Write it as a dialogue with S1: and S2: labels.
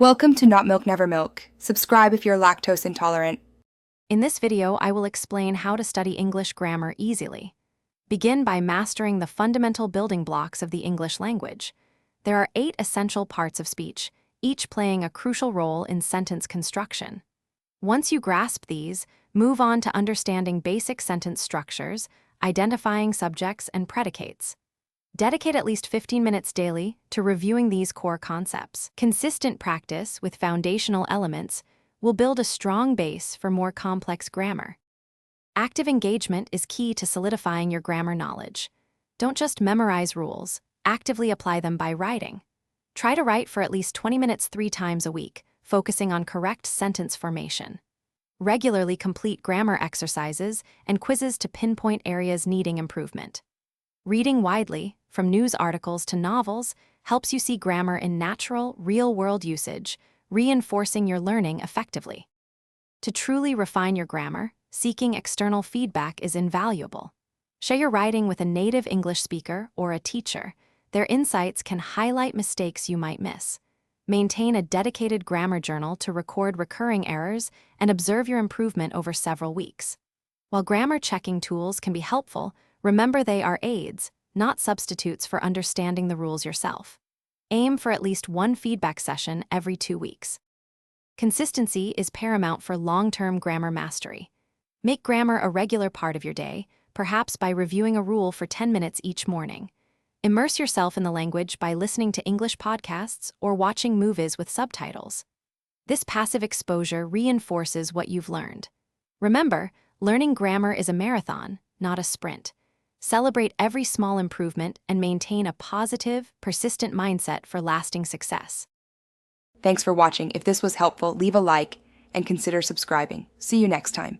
S1: Welcome to Not Milk Never Milk. Subscribe if you're lactose intolerant.
S2: In this video, I will explain how to study English grammar easily. Begin by mastering the fundamental building blocks of the English language. There are 8 essential parts of speech, each playing a crucial role in sentence construction. Once you grasp these, move on to understanding basic sentence structures, identifying subjects and predicates. Dedicate at least 15 minutes daily to reviewing these core concepts. Consistent practice with foundational elements will build a strong base for more complex grammar. Active engagement is key to solidifying your grammar knowledge. Don't just memorize rules, actively apply them by writing. Try to write for at least 20 minutes 3 times a week, focusing on correct sentence formation. Regularly complete grammar exercises and quizzes to pinpoint areas needing improvement. Reading widely, from news articles to novels, helps you see grammar in natural, real-world usage, reinforcing your learning effectively. To truly refine your grammar, seeking external feedback is invaluable. Share your writing with a native English speaker or a teacher. Their insights can highlight mistakes you might miss. Maintain a dedicated grammar journal to record recurring errors and observe your improvement over several weeks. While grammar checking tools can be helpful, remember they are aids, not substitutes for understanding the rules yourself. Aim for at least 1 feedback session every 2 weeks. Consistency is paramount for long-term grammar mastery. Make grammar a regular part of your day, perhaps by reviewing a rule for 10 minutes each morning. Immerse yourself in the language by listening to English podcasts or watching movies with subtitles. This passive exposure reinforces what you've learned. Remember, learning grammar is a marathon, not a sprint. Celebrate every small improvement and maintain a positive, persistent mindset for lasting success.
S1: Thanks for watching. If this was helpful, leave a like and consider subscribing. See you next time.